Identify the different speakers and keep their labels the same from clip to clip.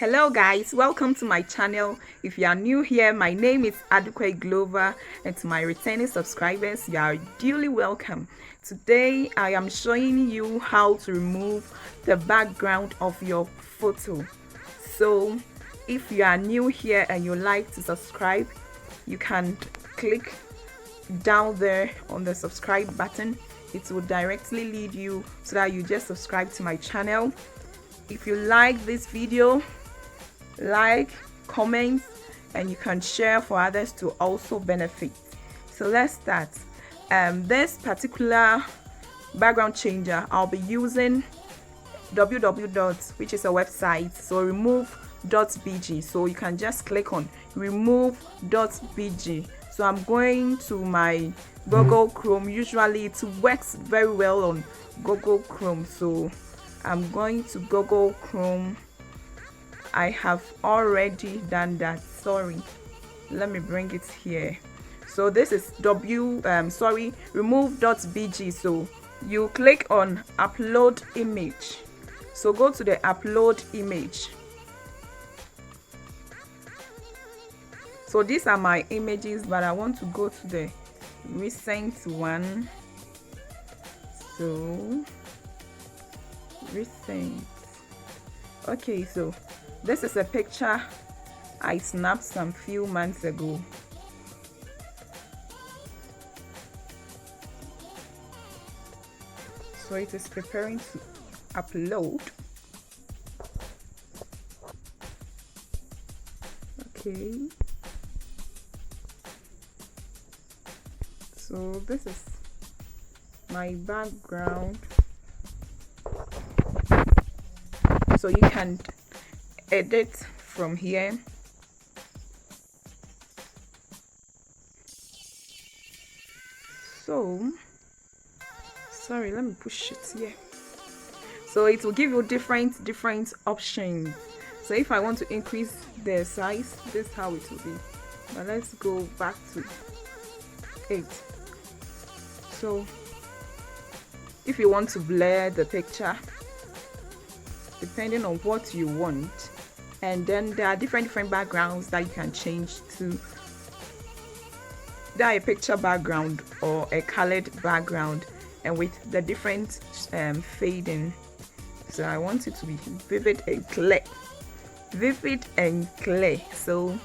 Speaker 1: Hello guys, welcome to my channel. If you are new here, my name is Adukwe Glover, and to my returning subscribers, you are duly welcome. Today I am showing you how to remove the background of your photo. So if you are new here and you like to subscribe, you can click down there on the subscribe button. It will directly lead you so that you just subscribe to my channel. If you like this video, like, comment, and you can share for others to also benefit. So let's start. This particular background changer, I'll be using www. which is a website, so remove.bg. so you can just click on remove.bg. so I'm going to my Google Chrome. Usually it works very well on Google Chrome, so I'm going to Google Chrome. I have already done that. Sorry, let me bring it here. So this is remove.bg. so you click on upload image. So go to the upload image. So these are my images, but I want to go to the recent one. So recent. Okay, so this is a picture I snapped some few months ago. So it is preparing to upload. Okay. So this is my background. So you can edit from here. So sorry, let me push it here. So it will give you different options. So if I want to increase the size, this is how it will be. But let's go back to 8. So if you want to blur the picture, depending on what you want, and then there are different backgrounds that you can change to. There are a picture background or a colored background, and with the different fading. So I want it to be vivid and clear. So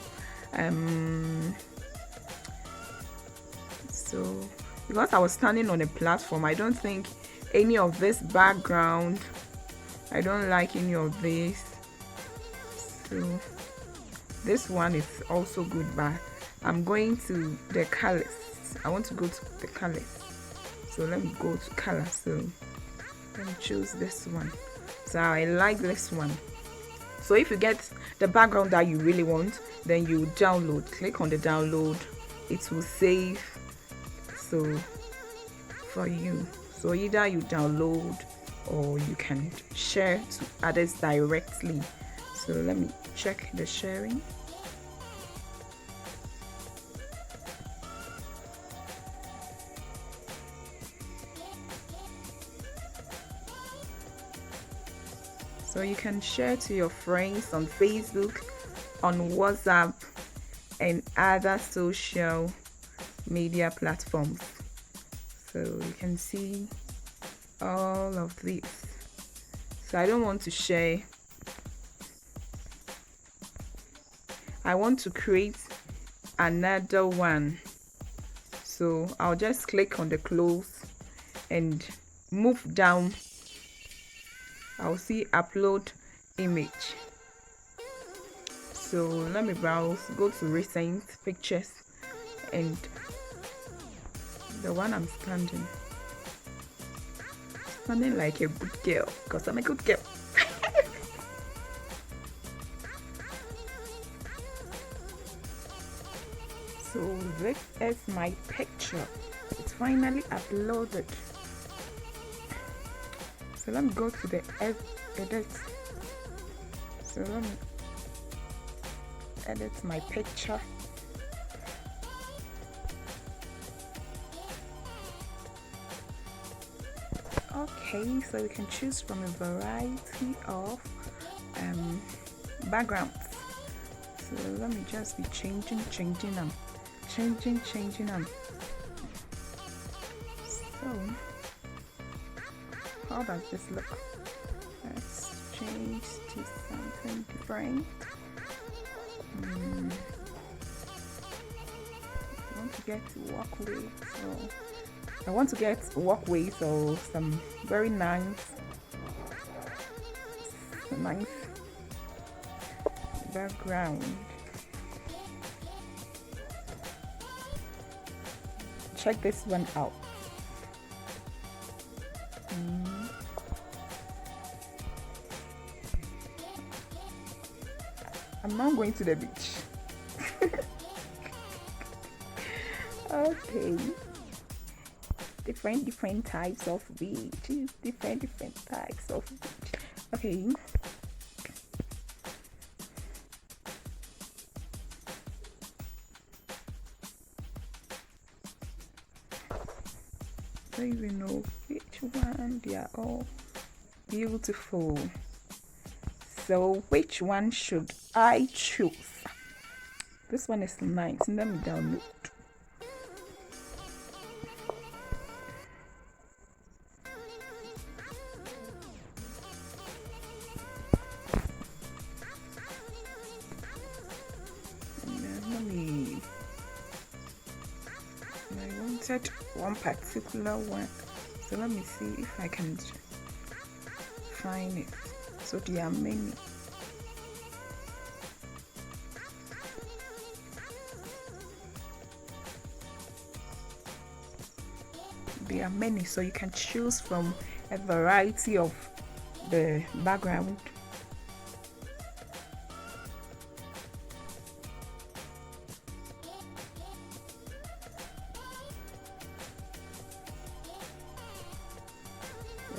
Speaker 1: because I was standing on a platform, I don't think any of this background, I don't like any of this. So this one is also good, but I'm going to the colors. I want to go to the colors. So let me go to color. So let me choose this one. So I like this one. So if you get the background that you really want, then you download. Click on the download. It will save. So for you. So either you download or you can share to others directly. So let me check the sharing. So you can share to your friends on Facebook, on WhatsApp, and other social media platforms. So you can see all of this. So I don't want to share. I want to create another one. So I'll just click on the close and move down. I'll see upload image. So let me browse, go to recent pictures, and the one I'm standing like a good girl, because I'm a good girl. So this is my picture. It's finally uploaded. So let me go to the edit. So let me edit my picture. Okay, so you can choose from a variety of backgrounds. So let me just be changing them, changing them. So how does this look? Let's change to something different. I want to get walkway, so some very nice background. Check this one out. I'm not going to the beach. Okay. Different types of beaches. Different types of beach. Okay. I don't even know which one. They are all beautiful. So which one should I choose? This one is nice. Let me download. I wanted one particular one, so let me see if I can find it. So there are many. There are many, so you can choose from a variety of the background.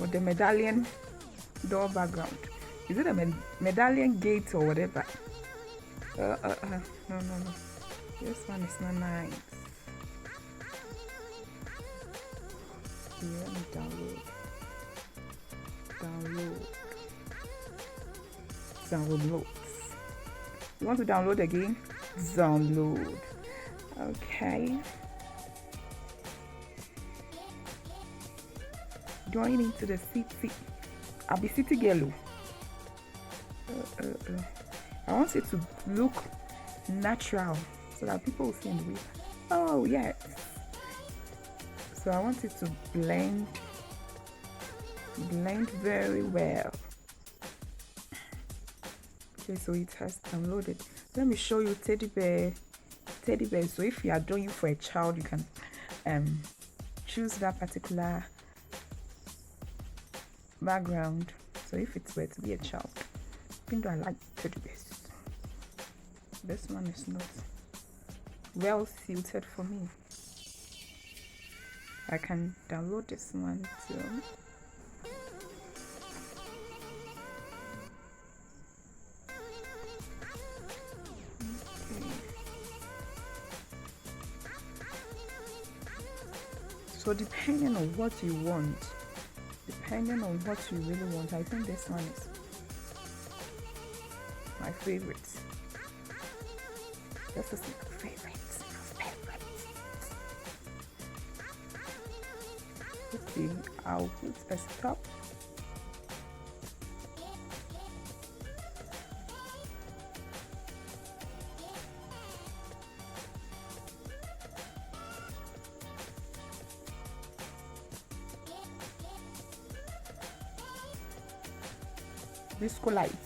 Speaker 1: Or the medallion door background. Is it a medallion gate or whatever? No. This one is not nice. Let me download. You want to download again? Download. Okay. Going into the city. I'll be city girl. I want it to look natural so that people will see in the way. Oh yes. So I want it to blend very well. Okay, so it has downloaded. Let me show you teddy bear. So if you are doing for a child, you can choose that particular background. So if it were to be a child, I think I like teddy bears. This one is not well suited for me. I can download this one too. Okay. So depending on what you want, I think this one is my favorite. This is my favorite. Okay, I'll put a stop. Disco lights.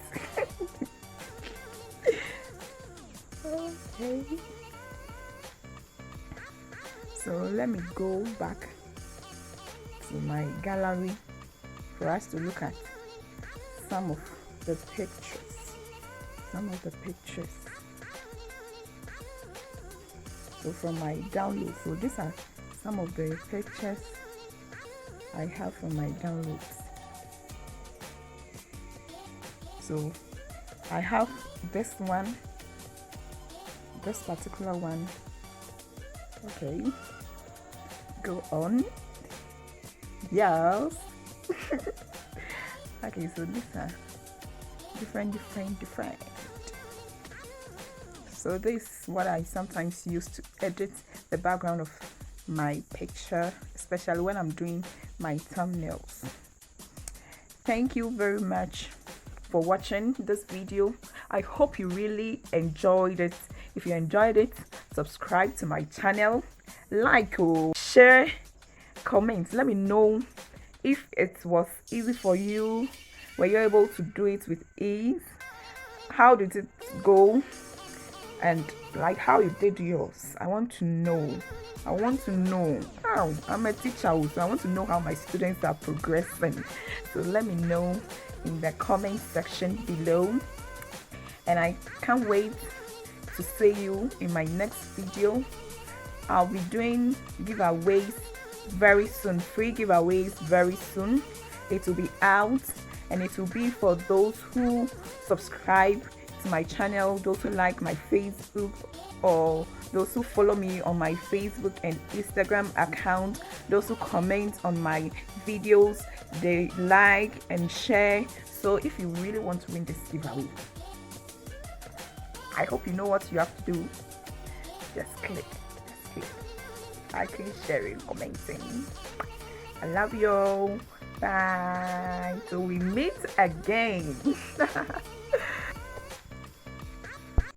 Speaker 1: Okay. So let me go back to my gallery for us to look at some of the pictures. So from my download, so these are some of the pictures I have from my downloads. So I have this one, this particular one. Okay, go on. Yes. Okay, so these are different. So this is what I sometimes use to edit the background of my picture, especially when I'm doing my thumbnails. Thank you very much for watching this video. I hope you really enjoyed it. If you enjoyed it, subscribe to my channel, like or share, comment. Let me know if it was easy for you. Were you able to do it with ease? How did it go? And like how you did yours. I want to know how. I'm a teacher, so I want to know how my students are progressing. So let me know in the comment section below, and I can't wait to see you in my next video. I'll be doing giveaways very soon, free giveaways very soon. It will be out, and it will be for those who subscribe to my channel, those who like my Facebook, or those who follow me on my Facebook and Instagram account, those who comment on my videos, they like and share. So if you really want to win this giveaway, I hope you know what you have to do. Just click liking, sharing, commenting. I love you all. Bye till we meet again.